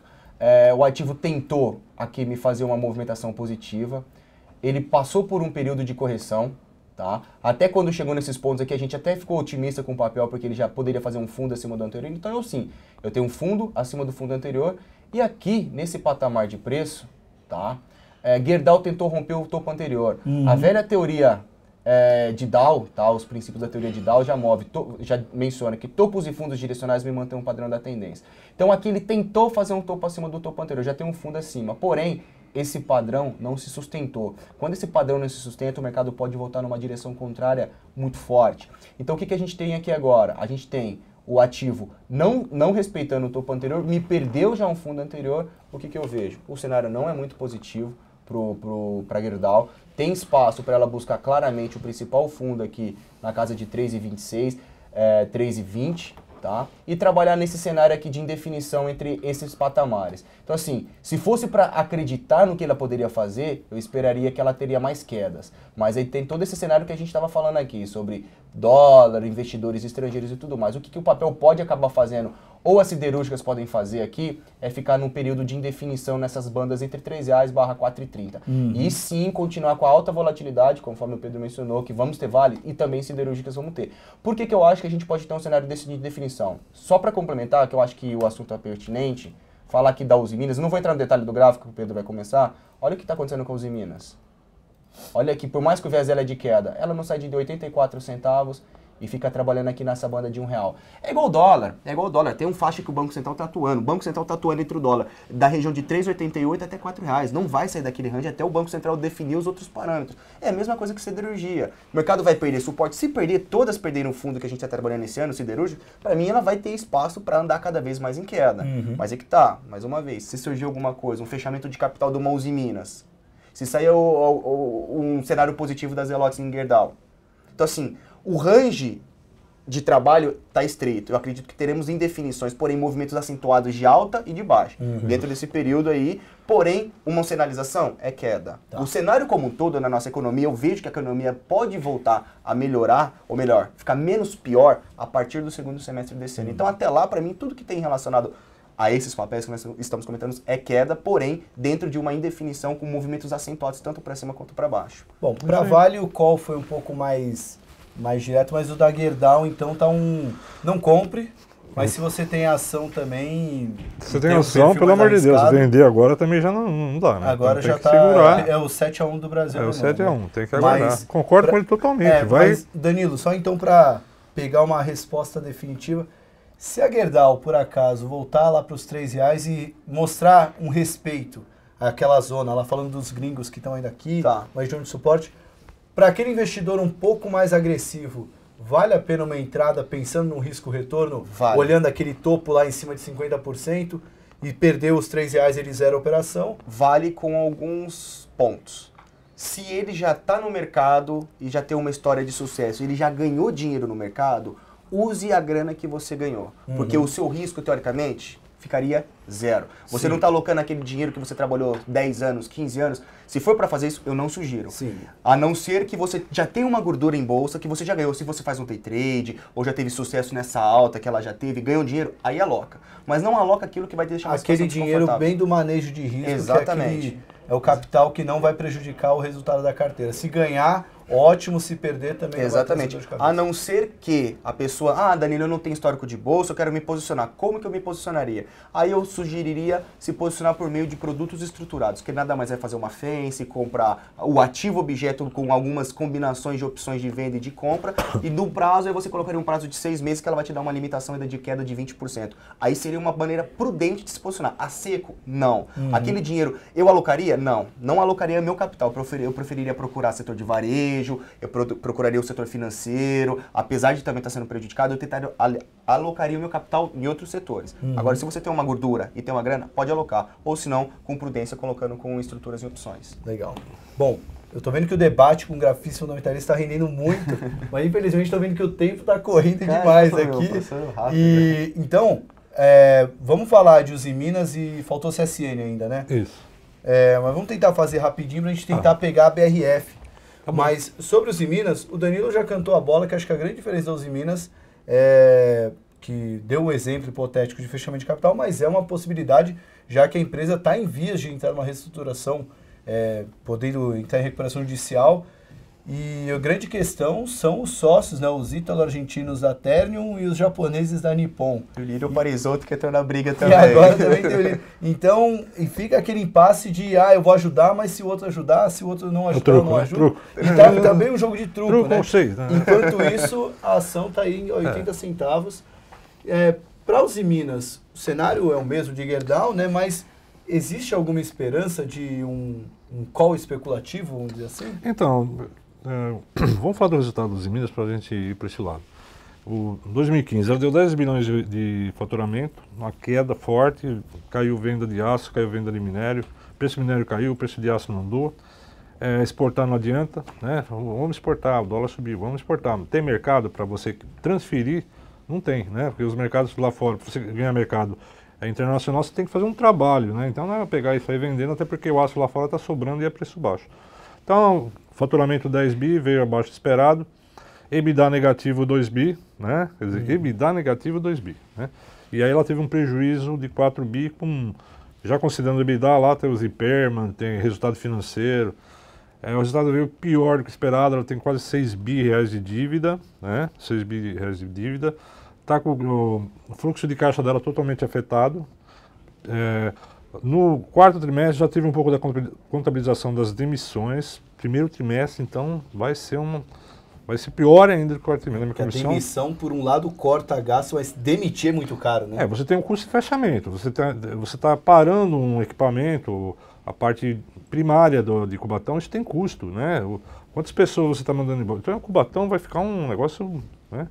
O ativo tentou aqui me fazer uma movimentação positiva. Ele passou por um período de correção. Tá? Até quando chegou nesses pontos aqui, a gente até ficou otimista com o papel, porque ele já poderia fazer um fundo acima do anterior. Então eu tenho um fundo acima do fundo anterior. E aqui, nesse patamar de preço, tá? Gerdau tentou romper o topo anterior. A velha teoria de Dow, tá? Os princípios da teoria de Dow já menciona que topos e fundos direcionais me mantêm um padrão da tendência. Então aqui ele tentou fazer um topo acima do topo anterior, já tem um fundo acima. Porém, esse padrão não se sustentou. Quando esse padrão não se sustenta, o mercado pode voltar numa direção contrária muito forte. Então o que a gente tem aqui agora? A gente tem o ativo não respeitando o topo anterior, me perdeu já um fundo anterior, o que eu vejo? O cenário não é muito positivo para a Gerdau, tem espaço para ela buscar claramente o principal fundo aqui na casa de 3,26, 3,20, tá? E trabalhar nesse cenário aqui de indefinição entre esses patamares. Então assim, se fosse para acreditar no que ela poderia fazer, eu esperaria que ela teria mais quedas. Mas aí tem todo esse cenário que a gente estava falando aqui, sobre dólar, investidores estrangeiros e tudo mais. O que o papel pode acabar fazendo, ou as siderúrgicas podem fazer aqui, é ficar num período de indefinição nessas bandas entre R$3,00/4,30. E sim, continuar com a alta volatilidade, conforme o Pedro mencionou, que vamos ter vale e também siderúrgicas vamos ter. Por que eu acho que a gente pode ter um cenário desse de definição? Só para complementar, que eu acho que o assunto é pertinente, falar aqui da Usiminas, não vou entrar no detalhe do gráfico que o Pedro vai começar, olha o que está acontecendo com a Usiminas. Olha aqui, por mais que o viés dela é de queda, ela não sai de 84 centavos e fica trabalhando aqui nessa banda de R$1. É igual o dólar, tem um faixa que o Banco Central está atuando. O Banco Central está atuando entre o dólar da região de 3,88 até R$4. Não vai sair daquele range até o Banco Central definir os outros parâmetros. É a mesma coisa que siderurgia. O mercado vai perder suporte. Se perder, todas perderem o fundo que a gente está trabalhando esse ano, siderúrgico, para mim ela vai ter espaço para andar cada vez mais em queda. Mas é que tá, mais uma vez, se surgir alguma coisa, um fechamento de capital do Usiminas, se sair um cenário positivo das Zelotes em Gerdau. Então assim, o range de trabalho está estreito. Eu acredito que teremos indefinições, porém movimentos acentuados de alta e de baixa. Dentro desse período aí, porém, uma sinalização é queda. Tá. O cenário como um todo na nossa economia, eu vejo que a economia pode voltar a melhorar, ou melhor, ficar menos pior a partir do segundo semestre desse ano. Então até lá, para mim, tudo que tem relacionado a esses papéis que nós estamos comentando é queda, porém, dentro de uma indefinição com movimentos acentuados tanto para cima quanto para baixo. Bom, para Vale o call foi um pouco mais direto, mas o da Gerdau, então, tá não compre, mas se você tem ação também... Você tem ação, pelo amor de Deus, vender agora também já não dá, né? Agora então, já tá, é o 7-1 do Brasil. É o 7-1, tem que aguardar. Concordo com ele totalmente. Mas, Danilo, só então para pegar uma resposta definitiva, se a Gerdau, por acaso, voltar lá para os R$3 e mostrar um respeito àquela zona, lá falando dos gringos que estão ainda aqui, uma região de suporte, para aquele investidor um pouco mais agressivo, vale a pena uma entrada pensando no risco-retorno, olhando aquele topo lá em cima de 50% e perder os R$3 ele zera a operação? Vale com alguns pontos. Se ele já está no mercado e já tem uma história de sucesso, ele já ganhou dinheiro no mercado, use a grana que você ganhou. Porque o seu risco, teoricamente, ficaria zero. Você não está alocando aquele dinheiro que você trabalhou 10 anos, 15 anos. Se for para fazer isso, eu não sugiro. A não ser que você já tenha uma gordura em bolsa, que você já ganhou. Se você faz um day trade, ou já teve sucesso nessa alta que ela já teve, ganhou dinheiro, aí aloca. Mas não aloca aquilo que vai deixar uma aquele dinheiro bem do manejo de risco. Exatamente. É o capital que não vai prejudicar o resultado da carteira. Se ganhar, ótimo, se perder também. Exatamente. A não ser que a pessoa, Danilo, eu não tenho histórico de bolsa, eu quero me posicionar. Como que eu me posicionaria? Aí eu sugeriria se posicionar por meio de produtos estruturados, que nada mais é fazer uma fence, comprar o ativo objeto com algumas combinações de opções de venda e de compra, e no prazo aí você colocaria um prazo de 6 meses que ela vai te dar uma limitação ainda de queda de 20%. Aí seria uma maneira prudente de se posicionar. A seco? Não. Aquele dinheiro, eu alocaria? Não alocaria meu capital. Eu preferiria procurar setor de varejo, eu procuraria o setor financeiro, apesar de também estar sendo prejudicado, eu tentaria alocaria o meu capital em outros setores. Agora, se você tem uma gordura e tem uma grana, pode alocar, ou se não, com prudência, colocando com estruturas e opções. Legal. Bom, eu tô vendo que o debate com o grafista fundamentalista está rendendo muito, mas infelizmente tô vendo que o tempo está correndo demais aqui. E então, vamos falar de Usiminas e faltou CSN ainda, né? Isso. Mas vamos tentar fazer rapidinho pra gente tentar pegar a BRF. Mas sobre os Usiminas, o Danilo já cantou a bola, que acho que a grande diferença da Usiminas que deu o exemplo hipotético de fechamento de capital, mas é uma possibilidade, já que a empresa está em vias de entrar numa reestruturação, podendo entrar em recuperação judicial. E a grande questão são os sócios, né? Os ítalo-argentinos da Ternium e os japoneses da Nippon. O Lírio Parisotto que entrou na briga também. E agora também tem o Lírio. Então, fica aquele impasse de, eu vou ajudar, mas se o outro ajudar, se o outro não ajudar, eu não ajudo. E tá também um jogo de truco, né? Enquanto isso, a ação está aí em 80 centavos. Para os Usiminas, o cenário é o mesmo de Gerdau, né? Mas existe alguma esperança de um call especulativo, vamos dizer assim? Então... vamos falar do resultado dos Usiminas para a gente ir para esse lado. O 2015, ela deu 10 bilhões de faturamento, uma queda forte, caiu venda de aço, caiu venda de minério, o preço do minério caiu, o preço de aço não andou, exportar não adianta, né? Vamos exportar, o dólar subiu, vamos exportar. Tem mercado para você transferir? Não tem, né? Porque os mercados lá fora, para você ganhar mercado internacional, você tem que fazer um trabalho, né? Então não é pegar isso aí vendendo, até porque o aço lá fora está sobrando e é preço baixo. Então, faturamento 10 bi, veio abaixo do esperado, EBITDA negativo 2 bi, né? Quer dizer, EBITDA negativo 2 bi, né? E aí ela teve um prejuízo de 4 bi, já considerando o EBITDA, lá tem os impairment, tem resultado financeiro. O resultado veio pior do que esperado, ela tem quase 6 bi reais de dívida, né? 6 bi reais de dívida. Está com o fluxo de caixa dela totalmente afetado. No quarto trimestre já teve um pouco da contabilização das demissões. Primeiro trimestre, então, vai ser pior ainda do que o quarto trimestre. A demissão, por um lado, corta gasto, mas demitir é muito caro, né? Você tem um custo de fechamento. Você tá parando um equipamento, a parte primária de Cubatão, isso tem custo, né? Quantas pessoas você está mandando embora? Então, o Cubatão vai ficar um negócio, né?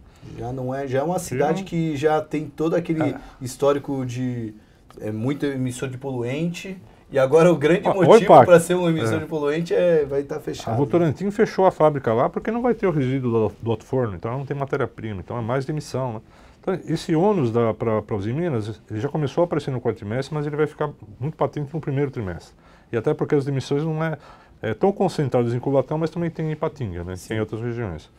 Já é uma cidade que já tem todo aquele histórico de muito emissor de poluente. E agora o grande motivo para ser um emissor de poluente vai estar fechado. A Votorantim fechou a fábrica lá porque não vai ter o resíduo do alto forno, então não tem matéria-prima, então é mais demissão, né? Então, esse ônus para os Minas, ele já começou a aparecer no quarto trimestre, mas ele vai ficar muito patente no primeiro trimestre. E até porque as demissões não tão concentradas em Cubatão, mas também tem em Ipatinga, né? Tem em outras regiões.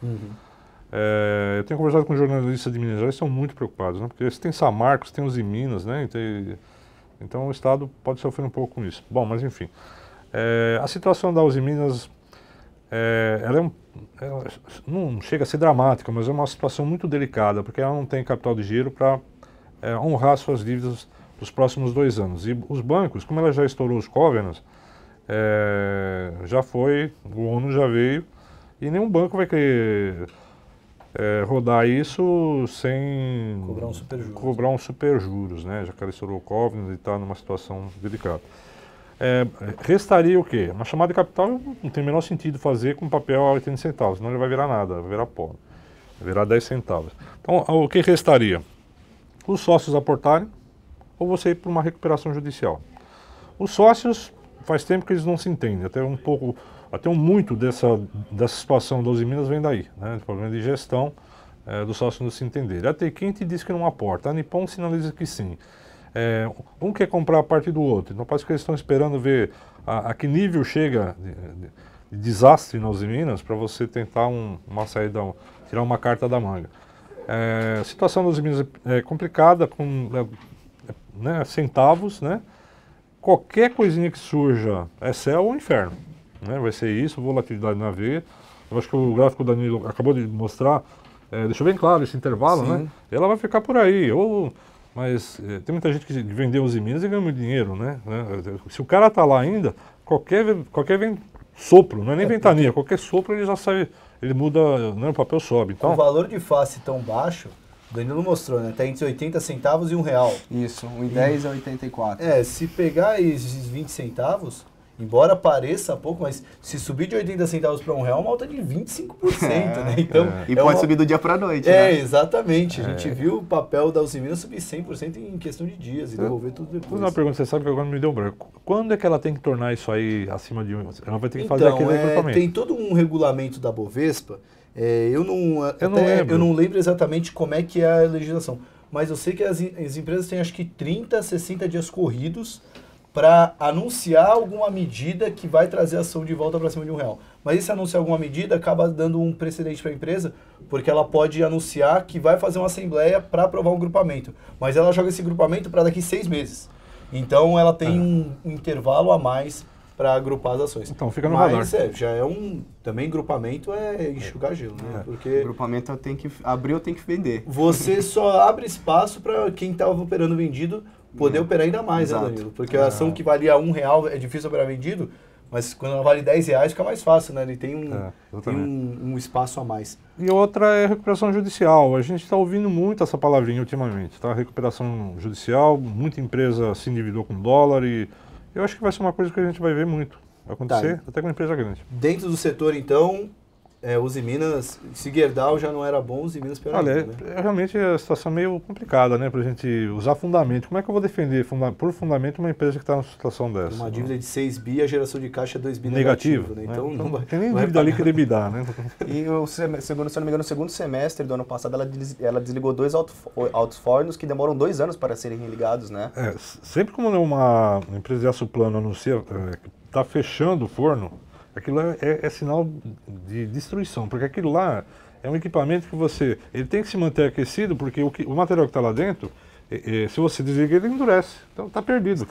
Eu tenho conversado com jornalistas de Minas Gerais, são muito preocupados, né? Porque você tem Samarco, você tem os Minas, né? Então o Estado pode sofrer um pouco com isso. Bom, mas enfim. A situação da Uzi Minas, ela não chega a ser dramática, mas é uma situação muito delicada, porque ela não tem capital de giro para honrar suas dívidas dos próximos 2 anos. E os bancos, como ela já estourou os covenants, o ônus já veio, e nenhum banco vai querer rodar isso sem cobrar um super juros, né? Já que ela estourou o covenant e está numa situação delicada. Restaria o quê? Uma chamada de capital não tem o menor sentido fazer com papel a 80 centavos, senão ele vai virar nada, vai virar pó, vai virar 10 centavos. Então, o que restaria? Os sócios aportarem ou você ir para uma recuperação judicial. Os sócios, faz tempo que eles não se entendem, até muito dessa situação da Uzi Minas vem daí, né? O problema de gestão dos sócios não se entenderem. A Tequinte diz que não aporta, a Nippon sinaliza que sim. Um quer comprar a parte do outro, então parece que eles estão esperando ver a que nível chega de desastre na Uzi Minas para você tentar uma saída, tirar uma carta da manga. A situação da Uzi Minas é complicada, com centavos, né? Qualquer coisinha que surja é céu ou inferno, né? Vai ser isso, volatilidade na veia. Eu acho que o gráfico do Danilo acabou de mostrar, deixou bem claro esse intervalo, né? Ela vai ficar por aí, mas tem muita gente que vendeu Uzi Minas e ganha muito dinheiro, né? Se o cara está lá ainda, qualquer sopro, não é nem ventania, qualquer sopro ele já sai, ele muda, né? O papel sobe. Então, o valor de face tão baixo, o Danilo mostrou, né? Está entre 80 centavos e R$1. Isso, 1,10 a 84. Se pegar esses 20 centavos, embora pareça pouco, mas se subir de 80 centavos para R$1, uma alta de 25%, né? Então, e pode subir do dia para a noite, né? Exatamente. A gente viu o papel da Uzi Minas subir 100% em questão de dias e devolver tudo depois. Uma pergunta, você sabe que agora me deu um branco. Quando é que ela tem que tornar isso aí acima de 1? Ela vai ter que fazer aquele agrupamento. Tem todo um regulamento da Bovespa. Eu não lembro exatamente como é que é a legislação, mas eu sei que as empresas têm acho que 30, 60 dias corridos para anunciar alguma medida que vai trazer a ação de volta para cima de R$1. Mas esse anunciar alguma medida acaba dando um precedente para a empresa, porque ela pode anunciar que vai fazer uma assembleia para aprovar um grupamento, mas ela joga esse grupamento para daqui 6 meses. Então ela tem um intervalo a mais para agrupar as ações. Então fica no radar. Mas já é também grupamento enxugar gelo, né? Porque o grupamento tem que abrir ou tem que vender. Você só abre espaço para quem estava operando vendido poder operar ainda mais, né, Danilo? Porque a ação que valia R$1 é difícil operar vendido, mas quando ela vale R$10 fica mais fácil, né? Ele tem um espaço a mais. E outra é a recuperação judicial. A gente está ouvindo muito essa palavrinha ultimamente, tá? Recuperação judicial, muita empresa se endividou com dólar e eu acho que vai ser uma coisa que a gente vai ver muito acontecer, até com empresa grande. Dentro do setor, então, Usiminas, se Gerdau já não era bom, Usiminas pior Olha, ainda, né? realmente a situação é meio complicada, né, pra gente usar fundamento. Como é que eu vou defender por fundamento uma empresa que está numa situação dessa? Uma dívida de 6 bi, a geração de caixa é 2 bi negativo, né? né? Então, não vai, tem nem não vai dívida líquida EBITDA, né? E, se eu não me engano, no segundo semestre do ano passado, ela desligou 2 altos fornos que demoram 2 anos para serem religados, né? Sempre como uma empresa de aço plano anuncia que está fechando o forno, aquilo é sinal de destruição, porque aquilo lá é um equipamento que ele tem que se manter aquecido, porque o material que está lá dentro, se você desliga, ele endurece. Então está perdido.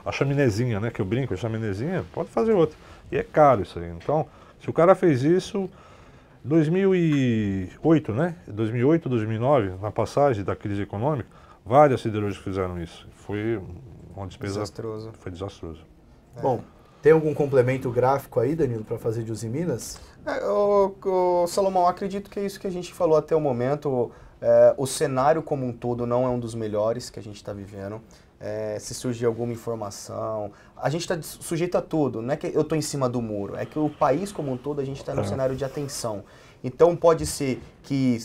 A chaminézinha, né, que eu brinco, a chaminézinha, pode fazer outra. E é caro isso aí. Então, se o cara fez isso, 2008, né? 2008, 2009, na passagem da crise econômica, várias siderúrgicas fizeram isso. Foi uma despesa... Desastroso. Foi desastroso. Bom, tem algum complemento gráfico aí, Danilo, para fazer de Usiminas? Salomão, acredito que é isso que a gente falou até o momento. O cenário como um todo não é um dos melhores que a gente está vivendo. Se surgir alguma informação, a gente está sujeito a tudo. Não é que eu estou em cima do muro, é que o país como um todo a gente está num cenário de atenção. Então pode ser que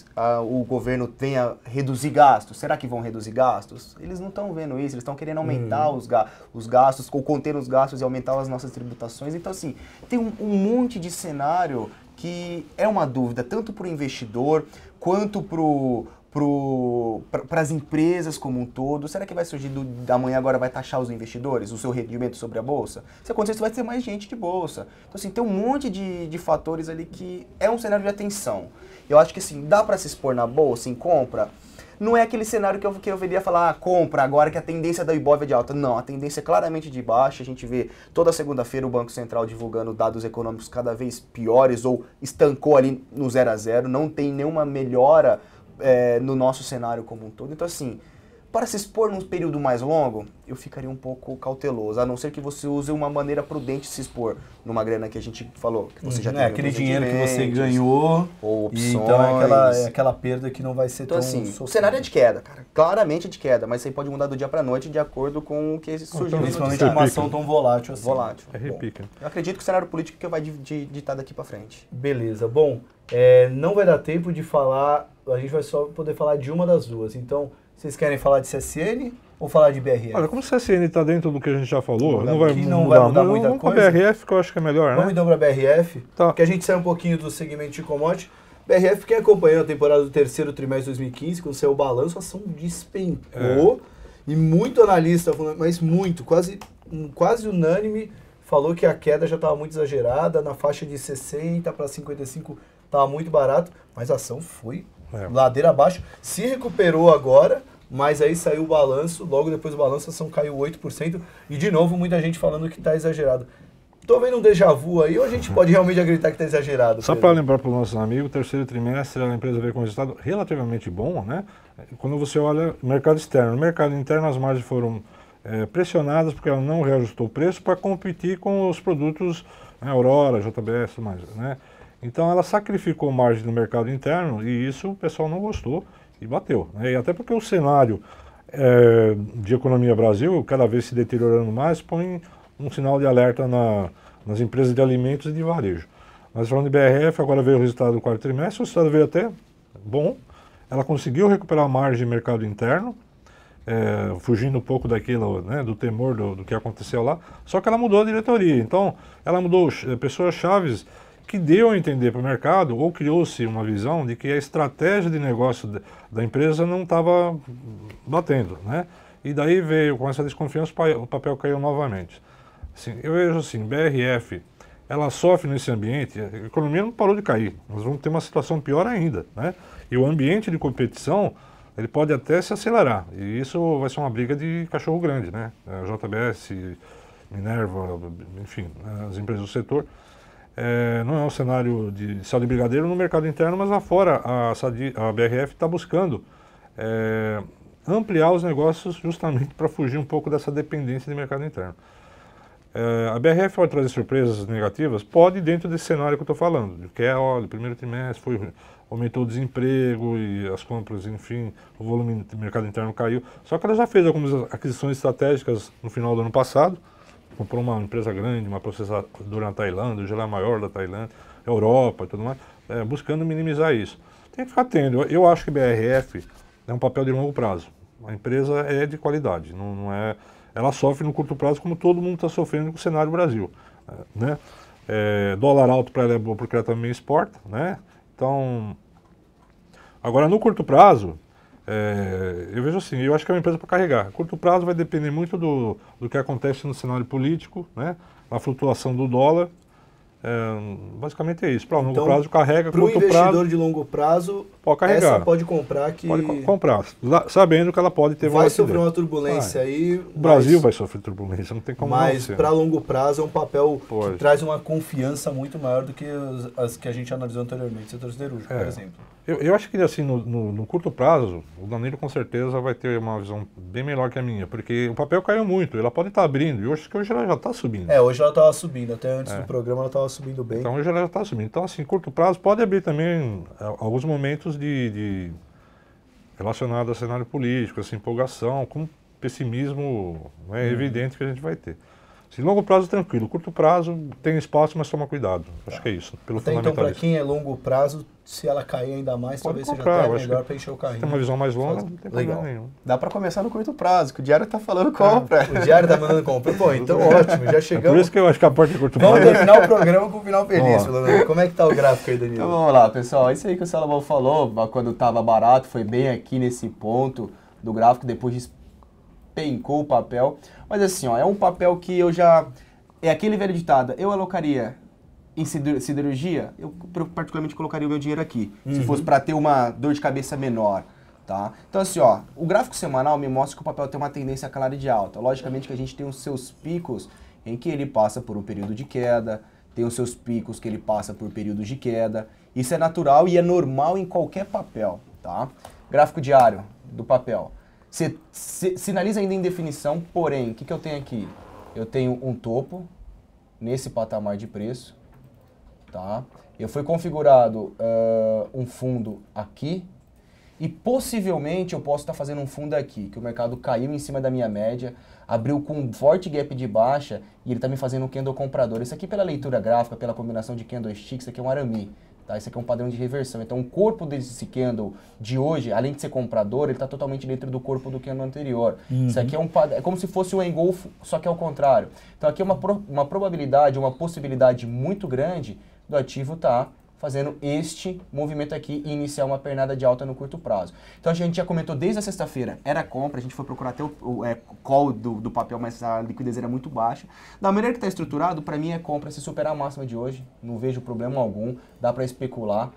o governo venha reduzir gastos. Será que vão reduzir gastos? Eles não estão vendo isso, eles estão querendo aumentar os gastos, ou conter os gastos e aumentar as nossas tributações. Então assim, tem um monte de cenário que é uma dúvida, tanto para o investidor, quanto para as empresas como um todo. Será que vai surgir da manhã agora vai taxar os investidores, o seu rendimento sobre a bolsa? Se acontecer isso, vai ter mais gente de bolsa. Então assim, tem um monte de fatores ali que é um cenário de atenção. Eu acho que assim, dá para se expor na bolsa, em compra. Não é aquele cenário que eu veria falar, compra agora que a tendência da Ibov é de alta. Não, a tendência é claramente de baixa. A gente vê toda segunda-feira o Banco Central divulgando dados econômicos cada vez piores ou estancou ali no 0 a 0. Não tem nenhuma melhora no nosso cenário como um todo. Então assim, para se expor num período mais longo, eu ficaria um pouco cauteloso, a não ser que você use uma maneira prudente de se expor numa grana que a gente falou, que você já tem aquele dinheiro que você ganhou, ou opções. Então é aquela perda que não vai ser então, tão assim, sofrida. O cenário é de queda, cara, claramente é de queda, mas isso aí pode mudar do dia para noite de acordo com o que surgiu. Principalmente uma ação tão volátil assim. Volátil. É repique. Eu acredito que o cenário político que vai ditar daqui para frente. Beleza, bom, não vai dar tempo de falar, a gente vai só poder falar de uma das duas, então vocês querem falar de CSN ou falar de BRF? Olha, como o CSN está dentro do que a gente já falou, não vai mudar muita vamos coisa. Vamos para a BRF, que eu acho que é melhor, né? Vamos então para a BRF, tá. Porque a gente sai um pouquinho do segmento de commodity. BRF, quem acompanhou a temporada do terceiro trimestre de 2015, quando saiu o balanço, a ação despencou. E muito analista, mas muito, quase unânime, falou que a queda já estava muito exagerada, na faixa de 60 para 55 estava muito barato, mas a ação foi ladeira abaixo, se recuperou agora, mas aí saiu o balanço, logo depois do balanço a ação caiu 8%, e de novo muita gente falando que está exagerado. Tô vendo um déjà vu aí, ou a gente pode realmente acreditar que está exagerado? Só para lembrar para os nossos amigos, o terceiro trimestre a empresa veio com um resultado relativamente bom, né? Quando você olha o mercado externo, no mercado interno as margens foram pressionadas porque ela não reajustou o preço para competir com os produtos Aurora, JBS e tudo mais, né? Então ela sacrificou margem no mercado interno e isso o pessoal não gostou e bateu, né? E até porque o cenário de economia Brasil, cada vez se deteriorando mais, põe um sinal de alerta nas empresas de alimentos e de varejo. Mas falando de BRF, agora veio o resultado do quarto trimestre, o resultado veio até bom, ela conseguiu recuperar a margem de mercado interno, fugindo um pouco daquilo, né, do temor do que aconteceu lá, só que ela mudou a diretoria, então ela mudou pessoas-chave que deu a entender para o mercado, ou criou-se uma visão de que a estratégia de negócio da empresa não estava batendo, né? E daí veio, com essa desconfiança, o papel caiu novamente. Assim, eu vejo assim, BRF, ela sofre nesse ambiente, a economia não parou de cair, nós vamos ter uma situação pior ainda, né? E o ambiente de competição, ele pode até se acelerar, e isso vai ser uma briga de cachorro grande, né? JBS, Minerva, enfim, as empresas do setor. Não é um cenário de sal de brigadeiro no mercado interno, mas lá fora a BRF está buscando ampliar os negócios justamente para fugir um pouco dessa dependência de mercado interno. A BRF pode trazer surpresas negativas? Pode, dentro desse cenário que eu estou falando, que olha, o primeiro trimestre aumentou o desemprego e as compras, enfim, o volume do mercado interno caiu. Só que ela já fez algumas aquisições estratégicas no final do ano passado, comprou uma empresa grande, uma processadora na Tailândia, o gelé maior da Tailândia, Europa e tudo mais, buscando minimizar isso. Tem que ficar atento. Eu acho que BRF é um papel de longo prazo. A empresa é de qualidade, não é... Ela sofre no curto prazo como todo mundo está sofrendo com o cenário Brasil, né? Dólar alto para ela é bom porque ela também exporta, né? Então, agora no curto prazo, eu vejo assim, eu acho que é uma empresa para carregar. Curto prazo vai depender muito do que acontece no cenário político, né? A flutuação do dólar. Basicamente é isso. Para longo prazo carrega, curto prazo. Para o investidor de longo prazo, pode carregar. Essa pode comprar que... Pode comprar, sabendo que ela pode ter vai sofrer uma turbulência aí. O Brasil vai sofrer turbulência, não tem como não. Mas para longo prazo é um papel que traz uma confiança muito maior do que as que a gente analisou anteriormente, setor siderúrgico, por exemplo. Eu acho que assim, no curto prazo, o Danilo com certeza vai ter uma visão bem melhor que a minha, porque o papel caiu muito, ela pode estar abrindo, e hoje ela já está subindo. Hoje ela estava subindo, até antes do programa ela estava subindo bem. Então hoje ela já está subindo. Então assim, curto prazo pode abrir também alguns momentos relacionados ao cenário político, essa empolgação, com pessimismo evidente que a gente vai ter. Assim, longo prazo tranquilo, curto prazo tem espaço, mas toma cuidado. Acho que é isso. Então, para quem é longo prazo, se ela cair ainda mais, talvez seja até melhor para encher o carrinho. Tem uma visão mais longa, não tem problema nenhum. Dá para começar no curto prazo, que o diário está falando compra. O diário está mandando compra. Pô, então ótimo, já chegamos. Por isso que eu acho que a parte é curto prazo. Vamos terminar o programa com o final feliz, pelo menos. Como é que tá o gráfico aí, Danilo? Então vamos lá, pessoal. Isso aí que o Salomão falou, quando estava barato, foi bem aqui nesse ponto do gráfico, depois despencou o papel. Mas assim, ó, é um papel que eu já... É aquele velho ditado, eu alocaria em siderurgia, eu particularmente colocaria o meu dinheiro aqui, se fosse para ter uma dor de cabeça menor, tá? Então assim, ó, o gráfico semanal me mostra que o papel tem uma tendência clara de alta. Logicamente que a gente tem os seus picos em que ele passa por um período de queda, tem os seus picos que ele passa por períodos de queda. Isso é natural e é normal em qualquer papel, tá? Gráfico diário do papel. Sinaliza ainda em definição, porém, o que eu tenho aqui? Eu tenho um topo nesse patamar de preço, tá? Eu fui configurado um fundo aqui e possivelmente eu posso estar fazendo um fundo aqui, que o mercado caiu em cima da minha média, abriu com um forte gap de baixa e ele está me fazendo um candle comprador. Isso aqui pela leitura gráfica, pela combinação de candlestick, isso aqui é um arame. Tá? Isso aqui é um padrão de reversão. Então, o corpo desse candle de hoje, além de ser comprador, ele está totalmente dentro do corpo do candle anterior. Isso aqui é como se fosse um engolfo, só que é o contrário. Então, aqui é uma probabilidade, uma possibilidade muito grande do ativo estar fazendo este movimento aqui e iniciar uma pernada de alta no curto prazo. Então, a gente já comentou desde a sexta-feira, era compra, a gente foi procurar até o call do papel, mas a liquidez era muito baixa. Da maneira que está estruturado, para mim é compra se superar a máxima de hoje, não vejo problema algum, dá para especular.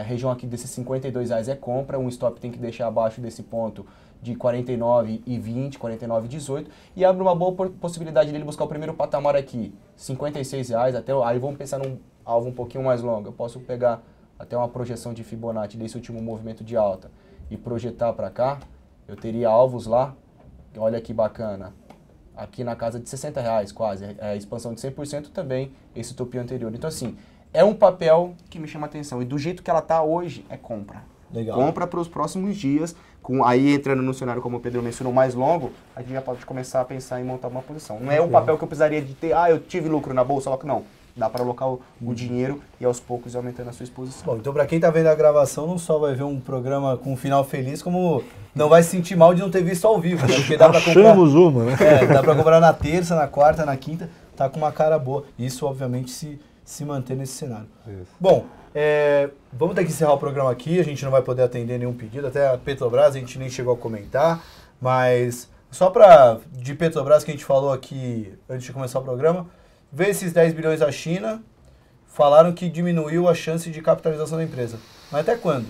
Região aqui desses R$52 é compra, um stop tem que deixar abaixo desse ponto de 49,20, 49,18 e abre uma boa possibilidade dele buscar o primeiro patamar aqui, R$56, até aí vamos pensar num alvo um pouquinho mais longo. Eu posso pegar até uma projeção de Fibonacci desse último movimento de alta e projetar para cá, eu teria alvos lá, olha que bacana, aqui na casa de R$60 quase, a expansão de 100% também, esse topo anterior. Então assim, é um papel que me chama a atenção e do jeito que ela está hoje, é compra. Legal. Compra para os próximos dias, aí entrando no cenário como o Pedro mencionou mais longo, a gente já pode começar a pensar em montar uma posição. Não é um papel que eu precisaria de ter, eu tive lucro na bolsa, só que não. Dá para alocar o dinheiro e aos poucos ir aumentando a sua exposição. Bom, então para quem está vendo a gravação, não só vai ver um programa com um final feliz, como não vai se sentir mal de não ter visto ao vivo. Né? Porque dá para comprar, uma, né? Dá para comprar na terça, na quarta, na quinta, tá com uma cara boa. Isso, obviamente, se manter nesse cenário. Isso. Bom, vamos ter que encerrar o programa aqui, a gente não vai poder atender nenhum pedido, até a Petrobras a gente nem chegou a comentar, mas só de Petrobras que a gente falou aqui antes de começar o programa, veio esses 10 bilhões da China, falaram que diminuiu a chance de capitalização da empresa. Mas até quando?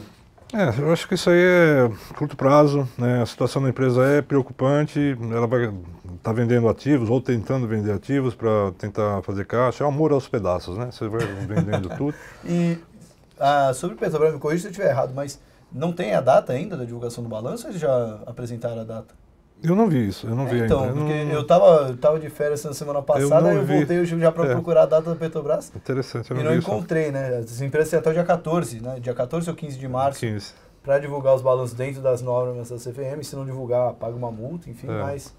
Eu acho que isso aí é curto prazo, né? A situação da empresa é preocupante, ela vai estar vendendo ativos ou tentando vender ativos para tentar fazer caixa, é um amor aos pedaços, né? Você vai vendendo tudo. E sobre o Petrobras, me corrija se eu estiver errado, mas não tem a data ainda da divulgação do balanço ou eles já apresentaram a data? Eu não vi isso, eu não vi ainda. Então, porque eu tava de férias na semana passada, eu voltei já para procurar a data da Petrobras. Interessante, eu não vi. E não vi encontrei, isso. né? As empresas têm até o dia 14, né? Dia 14 ou 15 de março. Para divulgar os balanços dentro das normas da CVM. Se não divulgar, paga uma multa, enfim, mas...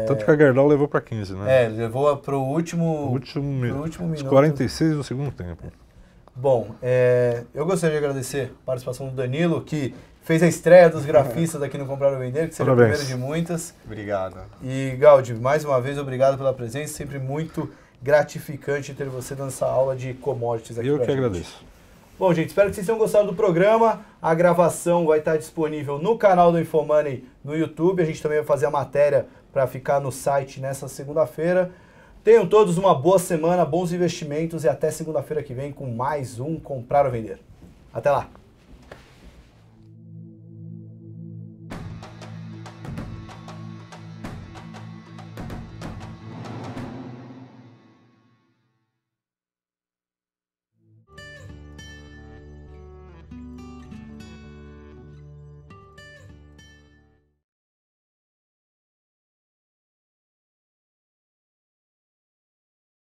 Tanto que a Gerdau levou para 15, né? Levou para o último minuto. Os 46 do segundo tempo. Bom, eu gostaria de agradecer a participação do Danilo, que fez a estreia dos grafistas aqui no Comprar ou Vender, que seja o primeiro de muitas. Obrigado. E, Gaudi, mais uma vez, obrigado pela presença. Sempre muito gratificante ter você dando essa aula de commodities aqui. Eu que agradeço. Bom, gente, espero que vocês tenham gostado do programa. A gravação vai estar disponível no canal do InfoMoney no YouTube. A gente também vai fazer a matéria para ficar no site nessa segunda-feira. Tenham todos uma boa semana, bons investimentos e até segunda-feira que vem com mais um Comprar ou Vender. Até lá!